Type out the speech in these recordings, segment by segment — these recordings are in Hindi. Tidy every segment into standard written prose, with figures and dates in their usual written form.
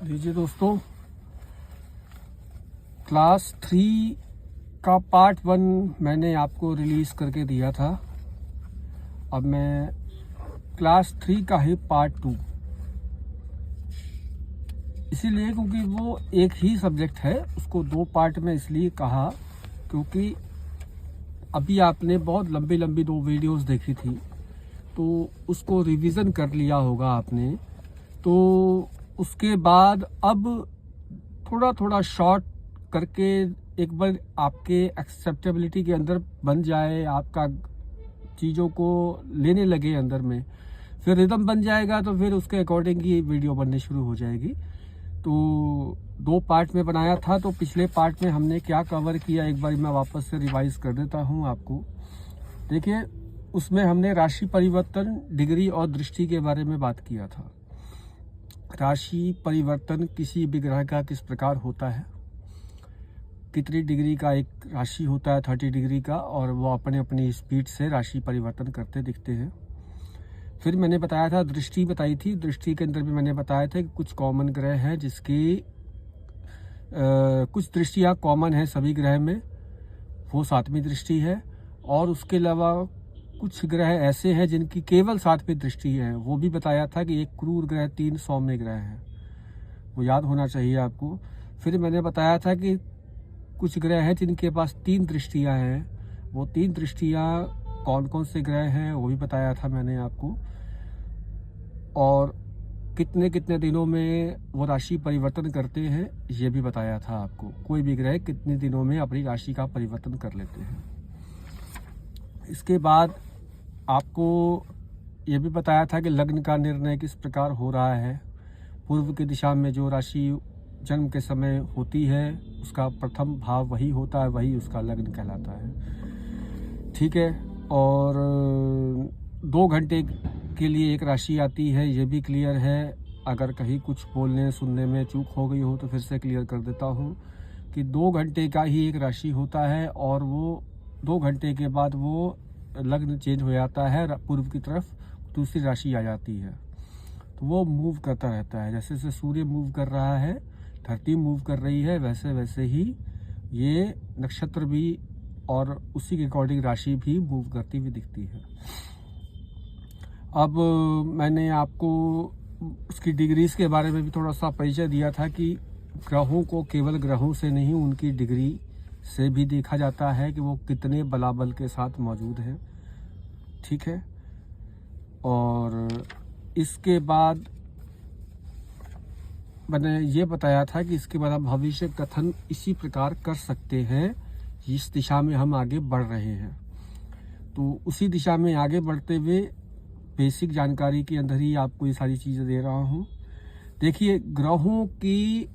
लीजिए दोस्तों, क्लास 3 का पार्ट 1 मैंने आपको रिलीज़ करके दिया था। अब मैं क्लास 3 का ही पार्ट 2, इसीलिए क्योंकि वो एक ही सब्जेक्ट है, उसको 2 पार्ट में इसलिए कहा क्योंकि अभी आपने बहुत लंबी 2 वीडियोस देखी थी, तो उसको रिवीजन कर लिया होगा आपने। तो उसके बाद अब थोड़ा शॉर्ट करके एक बार आपके एक्सेप्टेबिलिटी के अंदर बन जाए, आपका चीज़ों को लेने लगे अंदर में, फिर रिदम बन जाएगा, तो फिर उसके अकॉर्डिंग ही वीडियो बननी शुरू हो जाएगी। तो 2 पार्ट में बनाया था, तो पिछले पार्ट में हमने क्या कवर किया एक बार मैं वापस से रिवाइज कर देता हूँ आपको। देखिए, उसमें हमने राशि परिवर्तन, डिग्री और दृष्टि के बारे में बात किया था। राशि परिवर्तन किसी भी ग्रह का किस प्रकार होता है, कितनी डिग्री का एक राशि होता है, 30 डिग्री का, और वो अपनी स्पीड से राशि परिवर्तन करते दिखते हैं। फिर मैंने बताया था, दृष्टि बताई थी। दृष्टि के अंदर भी मैंने बताया था कि कुछ कॉमन ग्रह हैं जिसकी कुछ दृष्टियाँ कॉमन है सभी ग्रह में, वो 7वीं दृष्टि है। और उसके अलावा कुछ ग्रह ऐसे हैं जिनकी केवल 7वीं दृष्टि है, वो भी बताया था कि एक क्रूर ग्रह, 3 सौम्य ग्रह हैं, वो याद होना चाहिए आपको। फिर मैंने बताया था कि कुछ ग्रह हैं जिनके पास 3 दृष्टियां हैं, वो 3 दृष्टियां कौन कौन से ग्रह हैं वो भी बताया था मैंने आपको। और कितने कितने दिनों में वो राशि परिवर्तन करते हैं ये भी बताया था आपको। कोई भी ग्रह कितने दिनों में अपनी राशि का परिवर्तन कर लेते हैं। इसके बाद आपको ये भी बताया था कि लग्न का निर्णय किस प्रकार हो रहा है। पूर्व की दिशा में जो राशि जन्म के समय होती है उसका प्रथम भाव वही होता है, वही उसका लग्न कहलाता है, ठीक है। और 2 घंटे के लिए एक राशि आती है, ये भी क्लियर है। अगर कहीं कुछ बोलने सुनने में चूक हो गई हो तो फिर से क्लियर कर देता हूँ कि 2 घंटे का ही एक राशि होता है, और वो 2 घंटे के बाद वो लग्न चेंज हो जाता है, पूर्व की तरफ दूसरी राशि आ जाती है। तो वो मूव करता रहता है, जैसे जैसे सूर्य मूव कर रहा है, धरती मूव कर रही है, वैसे वैसे ही ये नक्षत्र भी और उसी के अकॉर्डिंग राशि भी मूव करती हुई दिखती है। अब मैंने आपको उसकी डिग्रीज के बारे में भी थोड़ा सा परिचय दिया था कि ग्रहों को केवल ग्रहों से नहीं, उनकी डिग्री से भी देखा जाता है कि वो कितने बलाबल के साथ मौजूद हैं, ठीक है। और इसके बाद मैंने ये बताया था कि इसके बाद हम भविष्य कथन इसी प्रकार कर सकते हैं, जिस दिशा में हम आगे बढ़ रहे हैं। तो उसी दिशा में आगे बढ़ते हुए बेसिक जानकारी के अंदर ही आपको ये सारी चीज़ें दे रहा हूँ। देखिए, ग्रहों की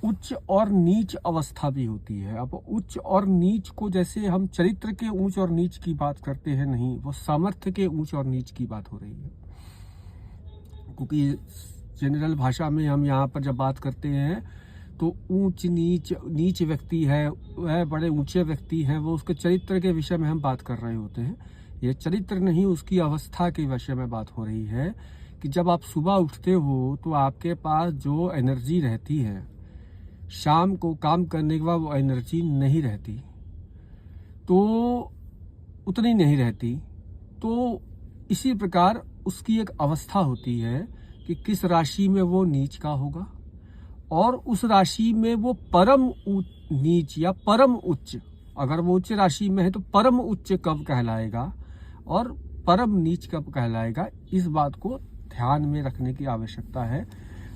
उच्च और नीच अवस्था भी होती है। अब उच्च और नीच को जैसे हम चरित्र के ऊंच और नीच की बात करते हैं, नहीं, वो सामर्थ्य के ऊंच और नीच की बात हो रही है। क्योंकि जनरल भाषा में हम यहाँ पर जब बात करते हैं तो ऊंच नीच व्यक्ति है, वह बड़े ऊंचे व्यक्ति हैं, वो उसके चरित्र के विषय में हम बात कर रहे होते हैं। ये चरित्र नहीं, उसकी अवस्था के विषय में बात हो रही है कि जब आप सुबह उठते हो तो आपके पास जो एनर्जी रहती है, शाम को काम करने के बाद वो एनर्जी नहीं रहती, तो उतनी नहीं रहती। तो इसी प्रकार उसकी एक अवस्था होती है कि किस राशि में वो नीच का होगा, और उस राशि में वो परम नीच या परम उच्च, अगर वो उच्च राशि में है तो परम उच्च कब कहलाएगा और परम नीच कब कहलाएगा, इस बात को ध्यान में रखने की आवश्यकता है।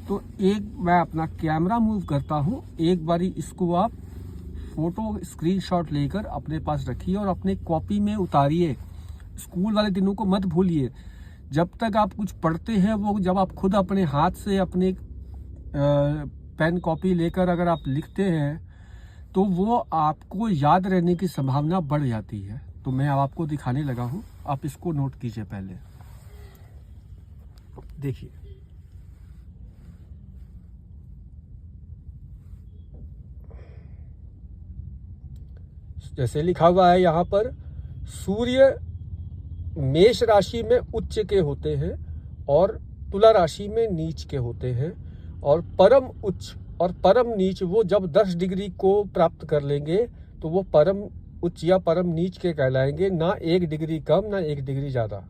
तो एक मैं अपना कैमरा मूव करता हूँ, एक बारी इसको आप फोटो स्क्रीनशॉट लेकर अपने पास रखिए और अपने कॉपी में उतारिए। स्कूल वाले दिनों को मत भूलिए। जब तक आप कुछ पढ़ते हैं, वो जब आप खुद अपने हाथ से अपने पेन कॉपी लेकर अगर आप लिखते हैं तो वो आपको याद रहने की संभावना बढ़ जाती है। तो मैं अब आपको दिखाने लगा हूँ, आप इसको नोट कीजिए। पहले देखिए, जैसे लिखा हुआ है यहाँ पर, सूर्य मेष राशि में उच्च के होते हैं और तुला राशि में नीच के होते हैं, और परम उच्च और परम नीच वो जब 10 डिग्री को प्राप्त कर लेंगे तो वो परम उच्च या परम नीच के कहलाएंगे, ना 1 डिग्री कम ना 1 डिग्री ज़्यादा।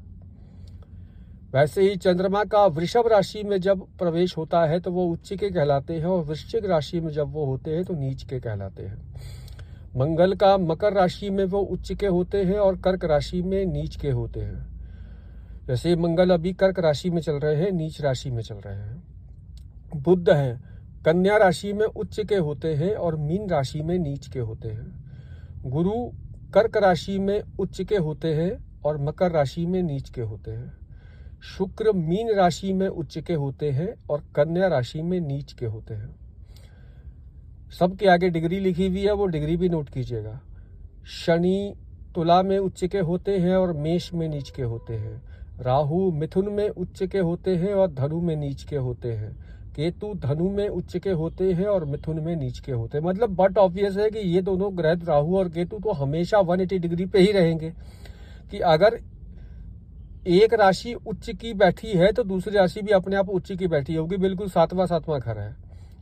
वैसे ही चंद्रमा का वृषभ राशि में जब प्रवेश होता है तो वो उच्च के कहलाते हैं, और वृश्चिक राशि में जब वो होते हैं तो नीच के कहलाते हैं। मंगल का मकर राशि में वो उच्च के होते हैं और कर्क राशि में नीच के होते हैं। जैसे मंगल अभी कर्क राशि में चल रहे हैं, नीच राशि में चल रहे हैं। बुध है कन्या राशि में उच्च के होते हैं और मीन राशि में नीच के होते हैं। गुरु कर्क राशि में उच्च के होते हैं और मकर राशि में नीच के होते हैं। शुक्र मीन राशि में उच्च के होते हैं और कन्या राशि में नीच के होते हैं। सबके आगे डिग्री लिखी हुई है, वो डिग्री भी नोट कीजिएगा। शनि तुला में उच्च के होते हैं और मेष में नीच के होते हैं। राहु मिथुन में उच्च के होते हैं और धनु में नीच के होते हैं। केतु धनु में उच्च के होते हैं और मिथुन में नीच के होते हैं। मतलब बट ऑब्वियस है कि ये दोनों ग्रह राहु और केतु तो हमेशा 180 डिग्री पे ही रहेंगे, कि अगर एक राशि उच्च की बैठी है तो दूसरी राशि भी अपने आप उच्च की बैठी होगी। बिल्कुल 7वां घर है,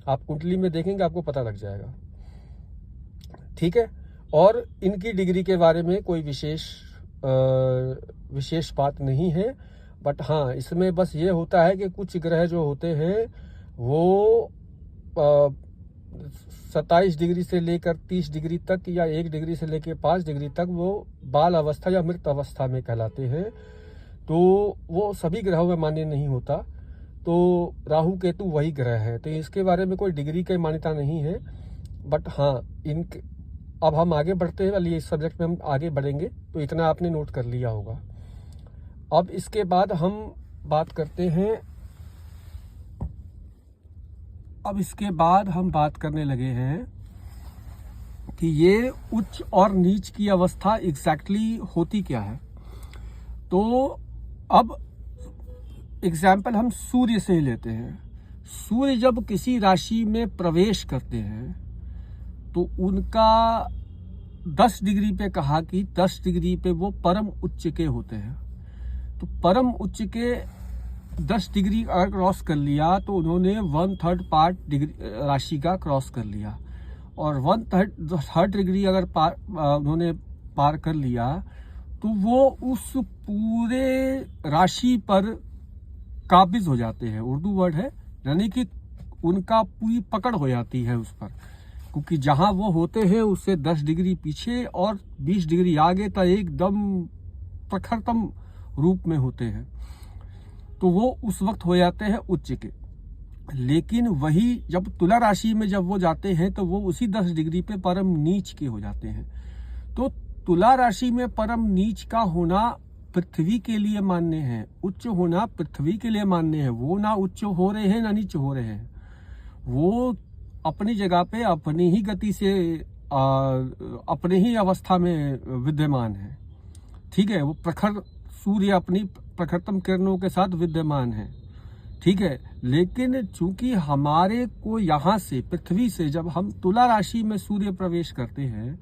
आप कुंडली में देखेंगे आपको पता लग जाएगा। ठीक है, और इनकी डिग्री के बारे में कोई विशेष बात नहीं है, बट हाँ इसमें बस ये होता है कि कुछ ग्रह जो होते हैं वो 27 डिग्री से लेकर 30 डिग्री तक या 1 डिग्री से लेकर 5 डिग्री तक वो बाल अवस्था या मृत अवस्था में कहलाते हैं, तो वो सभी ग्रहों में मान्य नहीं होता। तो राहु केतु वही ग्रह है, तो इसके बारे में कोई डिग्री की मान्यता नहीं है। बट हाँ अब हम आगे बढ़ते हैं, वाली इस सब्जेक्ट में हम आगे बढ़ेंगे, तो इतना आपने नोट कर लिया होगा। अब इसके बाद हम बात करने लगे हैं कि ये उच्च और नीच की अवस्था एग्जैक्टली होती क्या है। तो अब एग्जाम्पल हम सूर्य से ही लेते हैं। सूर्य जब किसी राशि में प्रवेश करते हैं तो उनका 10 डिग्री पे कहा कि 10 डिग्री पे वो परम उच्च के होते हैं। तो परम उच्च के 10 डिग्री अगर क्रॉस कर लिया तो उन्होंने 1/3 पार्ट राशि का क्रॉस कर लिया, और 1/3 डिग्री अगर उन्होंने पार कर लिया तो वो उस पूरे राशि पर काबिज हो जाते हैं। उर्दू वर्ड है, यानी कि उनका पूरी पकड़ हो जाती है उस पर, क्योंकि जहां वो होते हैं उससे 10 डिग्री पीछे और 20 डिग्री आगे तक एकदम प्रखरतम रूप में होते हैं, तो वो उस वक्त हो जाते हैं उच्च के। लेकिन वही जब तुला राशि में जब वो जाते हैं तो वो उसी 10 डिग्री पे परम नीच के हो जाते हैं। तो तुला राशि में परम नीच का होना पृथ्वी के लिए मान्य है, उच्च होना पृथ्वी के लिए मान्य है। वो ना उच्च हो रहे हैं ना नीच हो रहे हैं, वो अपनी जगह पे अपनी ही गति से अपनी ही अवस्था में विद्यमान है। ठीक है, वो प्रखर सूर्य अपनी प्रखरतम किरणों के साथ विद्यमान है। ठीक है, लेकिन चूंकि हमारे को यहाँ से पृथ्वी से जब हम तुला राशि में सूर्य प्रवेश करते हैं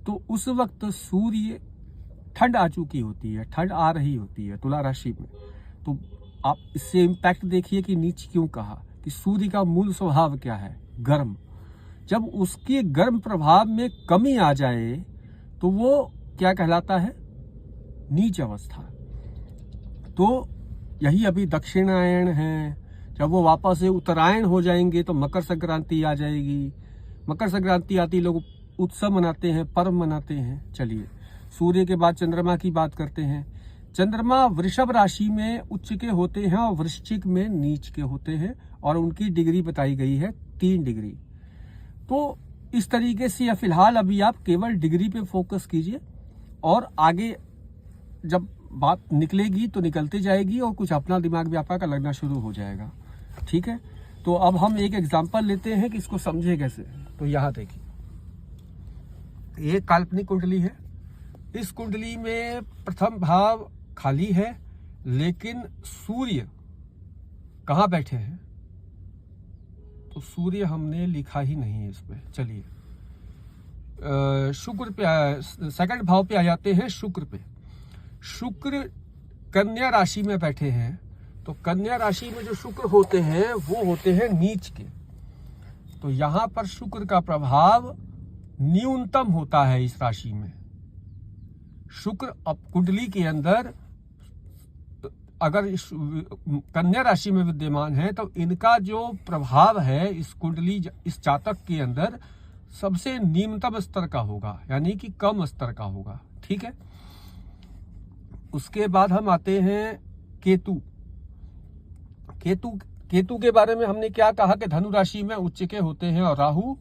तो उस वक्त सूर्य ठंड आ चुकी होती है, ठंड आ रही होती है तुला राशि में। तो आप इससे इम्पैक्ट देखिए कि नीच क्यों कहा, कि सूर्य का मूल स्वभाव क्या है, गर्म। जब उसके गर्म प्रभाव में कमी आ जाए तो वो क्या कहलाता है, नीच अवस्था। तो यही अभी दक्षिणायन है, जब वो वापस से उत्तरायण हो जाएंगे तो मकर संक्रांति आ जाएगी। मकर संक्रांति आती, लोग उत्सव मनाते हैं, पर्व मनाते हैं। चलिए सूर्य के बाद चंद्रमा की बात करते हैं। चंद्रमा वृषभ राशि में उच्च के होते हैं और वृश्चिक में नीच के होते हैं, और उनकी डिग्री बताई गई है 3 डिग्री। तो इस तरीके से या फिलहाल अभी आप केवल डिग्री पे फोकस कीजिए, और आगे जब बात निकलेगी तो निकलती जाएगी और कुछ अपना दिमाग भी आपका लगना शुरू हो जाएगा। ठीक है, तो अब हम एक एग्जांपल लेते हैं कि इसको समझे कैसे। तो यहाँ देखिए, ये काल्पनिक कुंडली है। इस कुंडली में प्रथम भाव खाली है, लेकिन सूर्य कहाँ बैठे हैं, तो सूर्य हमने लिखा ही नहीं है इसमें। चलिए शुक्र पे, सेकंड भाव पे आ जाते हैं। शुक्र पे, शुक्र कन्या राशि में बैठे हैं, तो कन्या राशि में जो शुक्र होते हैं वो होते हैं नीच के। तो यहां पर शुक्र का प्रभाव न्यूनतम होता है इस राशि में। शुक्र अब कुंडली के अंदर अगर कन्या राशि में विद्यमान है तो इनका जो प्रभाव है इस कुंडली, इस जातक के अंदर सबसे निम्नतम स्तर का होगा, यानी कि कम स्तर का होगा। ठीक है। उसके बाद हम आते हैं केतु। केतु के बारे में हमने क्या कहा कि धनु राशि में उच्च के होते हैं और राहु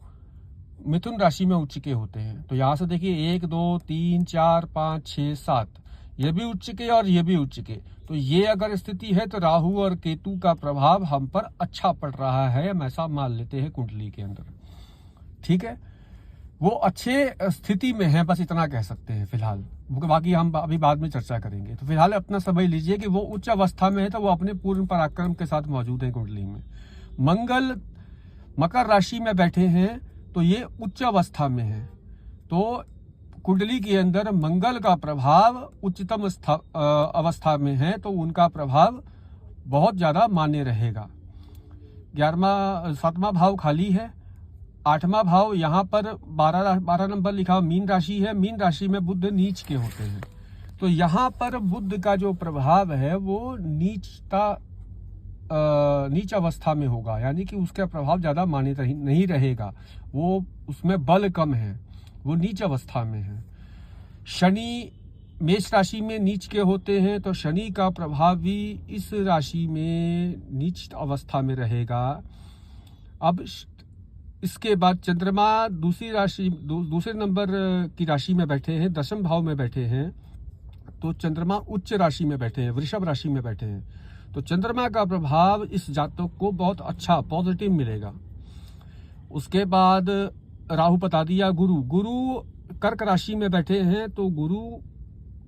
मिथुन राशि में उच्च के होते हैं। तो यहां से देखिए 1 2 3 4 5 6 7 ये भी उच्च के और ये भी उच्च के। तो ये अगर स्थिति है तो राहु और केतु का प्रभाव हम पर अच्छा पड़ रहा है, हम ऐसा मान लेते हैं कुंडली के अंदर। ठीक है, वो अच्छे स्थिति में है, बस इतना कह सकते हैं फिलहाल। बाकी हम अभी बाद में चर्चा करेंगे। तो फिलहाल अपना समझ लीजिए कि वो उच्च अवस्था में है, तो वो अपने पूर्ण पराक्रम के साथ मौजूद है कुंडली में। मंगल मकर राशि में बैठे हैं तो ये उच्च अवस्था में है। तो कुंडली के अंदर मंगल का प्रभाव उच्चतम अवस्था में है, तो उनका प्रभाव बहुत ज्यादा मान्य रहेगा। 7वां भाव खाली है। 8वां भाव यहाँ पर 12 नंबर लिखा हुआ मीन राशि है। मीन राशि में बुध नीच के होते हैं। तो यहाँ पर बुध का जो प्रभाव है वो नीच अवस्था में होगा, यानी कि उसका प्रभाव ज्यादा मान्य नहीं रहेगा, वो उसमें बल कम है, वो नीच अवस्था में है। शनि मेष राशि में नीच के होते हैं, तो शनि का प्रभाव भी इस राशि में नीच अवस्था में रहेगा। अब इसके बाद चंद्रमा दूसरे नंबर की राशि में बैठे हैं, 10वें भाव में बैठे हैं। तो चंद्रमा उच्च राशि में बैठे हैं, वृषभ राशि में बैठे हैं। तो चंद्रमा का प्रभाव इस जातक को बहुत अच्छा पॉजिटिव मिलेगा। उसके बाद राहु बता दिया। गुरु कर्क राशि में बैठे हैं, तो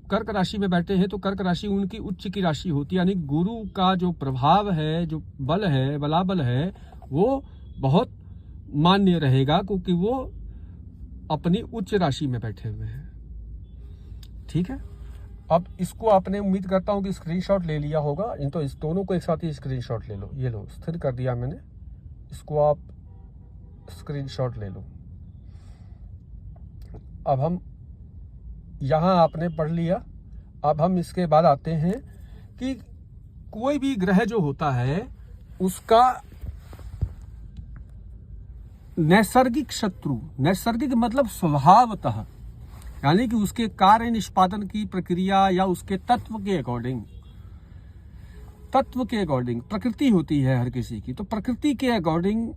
कर्क राशि में बैठे हैं तो कर्क राशि उनकी उच्च की राशि होती है, यानी गुरु का जो प्रभाव है, जो बल है, बलाबल है, वो बहुत मान्य रहेगा, क्योंकि वो अपनी उच्च राशि में बैठे हुए हैं। ठीक है, अब इसको आपने उम्मीद करता हूं कि स्क्रीनशॉट ले लिया होगा। तो इस दोनों को एक साथ ही स्क्रीनशॉट ले लो। ये लो, स्थिर कर दिया मैंने, इसको आप स्क्रीनशॉट ले लो। अब हम यहां आपने पढ़ लिया। अब हम इसके बाद आते हैं कि कोई भी ग्रह जो होता है उसका नैसर्गिक शत्रु, नैसर्गिक मतलब स्वभावतः, यानी कि उसके कार्य निष्पादन की प्रक्रिया या उसके तत्व के अकॉर्डिंग प्रकृति होती है हर किसी की। तो प्रकृति के अकॉर्डिंग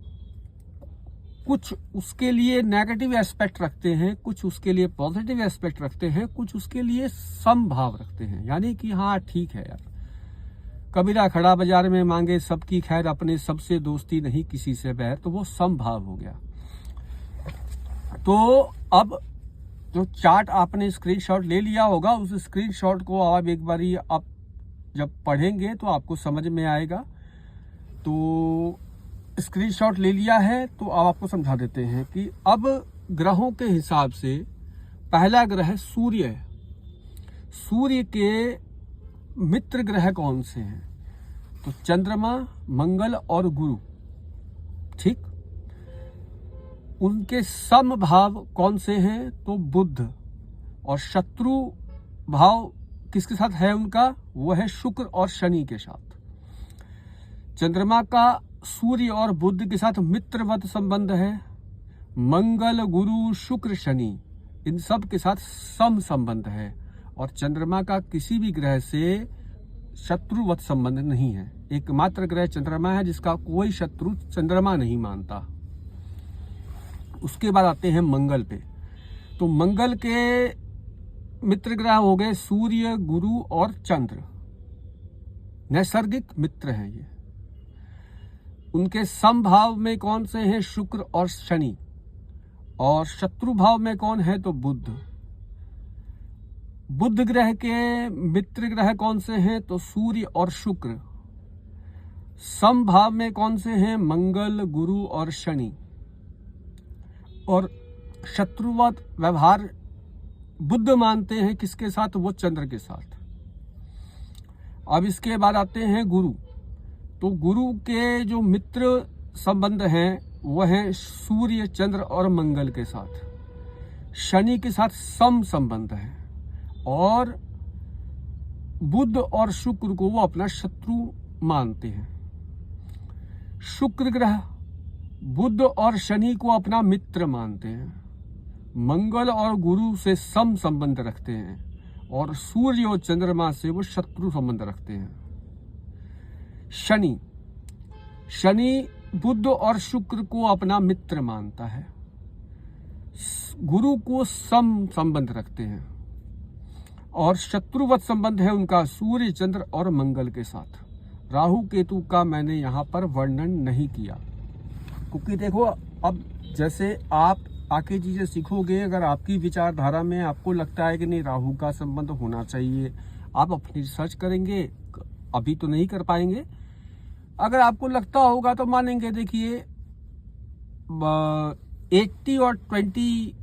कुछ उसके लिए नेगेटिव एस्पेक्ट रखते हैं, कुछ उसके लिए पॉजिटिव एस्पेक्ट रखते हैं, कुछ उसके लिए समभाव रखते हैं, यानी कि हाँ ठीक है यार, कबीरा खड़ा बाजार में मांगे सबकी खैर, अपने सबसे दोस्ती नहीं किसी से बैर, तो वो समभाव हो गया। तो अब जो चार्ट आपने स्क्रीनशॉट ले लिया होगा, उस स्क्रीनशॉट को आप एक बारी आप जब पढ़ेंगे तो आपको समझ में आएगा। तो स्क्रीनशॉट ले लिया है तो अब आपको समझा देते हैं कि अब ग्रहों के हिसाब से पहला ग्रह सूर्य है। सूर्य के मित्र ग्रह कौन से हैं? तो चंद्रमा, मंगल और गुरु। ठीक, उनके सम भाव कौन से हैं? तो बुध। और शत्रु भाव किसके साथ है उनका? वो है शुक्र और शनि के साथ। चंद्रमा का सूर्य और बुध के साथ मित्रवत संबंध है। मंगल, गुरु, शुक्र, शनि, इन सब के साथ सम संबंध है। और चंद्रमा का किसी भी ग्रह से शत्रुवत संबंध नहीं है। एकमात्र ग्रह चंद्रमा है जिसका कोई शत्रु चंद्रमा नहीं मानता। उसके बाद आते हैं मंगल पे। तो मंगल के मित्र ग्रह हो गए सूर्य, गुरु और चंद्र, नैसर्गिक मित्र हैं ये। उनके समभाव में कौन से हैं? शुक्र और शनि। और शत्रु भाव में कौन है? तो बुध। बुध ग्रह के मित्र ग्रह कौन से हैं? तो सूर्य और शुक्र। समभाव में कौन से हैं? मंगल, गुरु और शनि। और शत्रुवत व्यवहार बुध मानते हैं किसके साथ? वो चंद्र के साथ। अब इसके बाद आते हैं गुरु। तो गुरु के जो मित्र संबंध हैं वह हैं सूर्य, चंद्र और मंगल के साथ। शनि के साथ सम संबंध है और बुध और शुक्र को वो अपना शत्रु मानते हैं। शुक्र ग्रह बुध और शनि को अपना मित्र मानते हैं, मंगल और गुरु से सम संबंध रखते हैं और सूर्य और चंद्रमा से वो शत्रु संबंध रखते हैं। शनि बुध और शुक्र को अपना मित्र मानता है, गुरु को सम संबंध रखते हैं और शत्रुवत संबंध है उनका सूर्य, चंद्र और मंगल के साथ। राहु केतु का मैंने यहाँ पर वर्णन नहीं किया, क्योंकि देखो अब जैसे आप आके चीजें सीखोगे, अगर आपकी विचारधारा में आपको लगता है कि नहीं राहु का संबंध होना चाहिए, आप अपनी रिसर्च करेंगे, अभी तो नहीं कर पाएंगे। अगर आपको लगता होगा तो मानेंगे। देखिए 80 और 20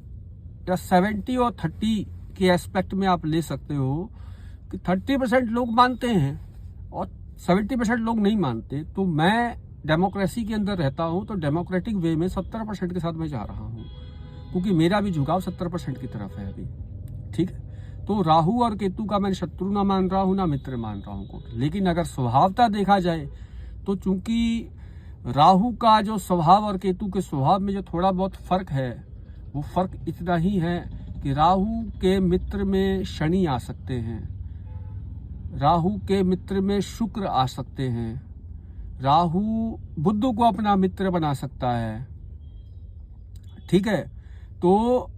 या 70 और 30 के एस्पेक्ट में आप ले सकते हो कि 30% लोग मानते हैं और 70% लोग नहीं मानते। तो मैं डेमोक्रेसी के अंदर रहता हूं, तो डेमोक्रेटिक वे में 70% के साथ मैं जा रहा हूं, क्योंकि मेरा भी झुकाव 70% की तरफ है अभी। ठीक है, तो राहु और केतु का मैं शत्रु ना मान रहा हूं ना मित्र मान रहा हूं को। लेकिन अगर स्वभावता देखा जाए तो चूंकि राहु का जो स्वभाव और केतु के स्वभाव में जो थोड़ा बहुत फर्क है, वो फर्क इतना ही है कि राहु के मित्र में शनि आ सकते हैं, राहु के मित्र में शुक्र आ सकते हैं, राहु बुध को अपना मित्र बना सकता है। ठीक है, तो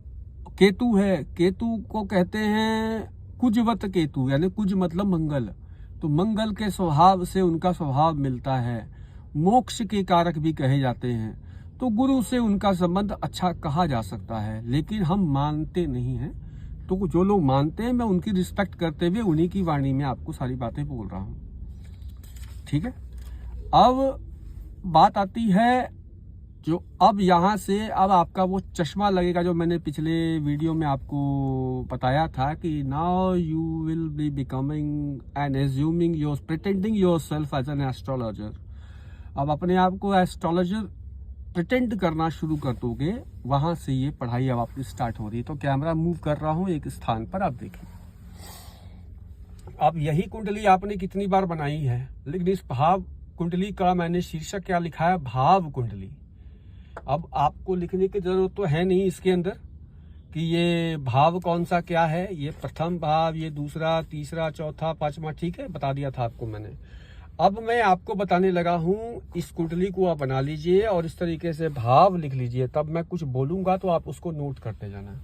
केतु है, केतु को कहते हैं कुजवत केतु, यानी कुज मतलब मंगल। तो मंगल के स्वभाव से उनका स्वभाव मिलता है, मोक्ष के कारक भी कहे जाते हैं। तो गुरु से उनका संबंध अच्छा कहा जा सकता है, लेकिन हम मानते नहीं हैं। तो जो लोग मानते हैं मैं उनकी रिस्पेक्ट करते हुए उन्हीं की वाणी में आपको सारी बातें बोल रहा हूं। ठीक है, अब बात आती है जो अब यहां से अब आपका वो चश्मा लगेगा जो मैंने पिछले वीडियो में आपको बताया था कि now you will be becoming and assuming your pretending yourself as an astrologer. अब अपने आप को एस्ट्रोलॉजर प्रिटेंड करना शुरू कर दोगे, वहां से ये पढ़ाई अब आपकी स्टार्ट हो रही है। तो कैमरा मूव कर रहा हूं एक स्थान पर, आप देखिए। अब यही कुंडली आपने कितनी बार बनाई है, लेकिन इस भाव कुंडली का मैंने शीर्षक क्या लिखा है, भाव कुंडली। अब आपको लिखने की जरूरत तो है नहीं इसके अंदर कि ये भाव कौन सा क्या है, ये प्रथम भाव, ये दूसरा, तीसरा, चौथा, पांचवा। ठीक है, बता दिया था आपको मैंने। अब मैं आपको बताने लगा हूं, इस कुंडली को आप बना लीजिए और इस तरीके से भाव लिख लीजिए। तब मैं कुछ बोलूंगा तो आप उसको नोट करते जाना।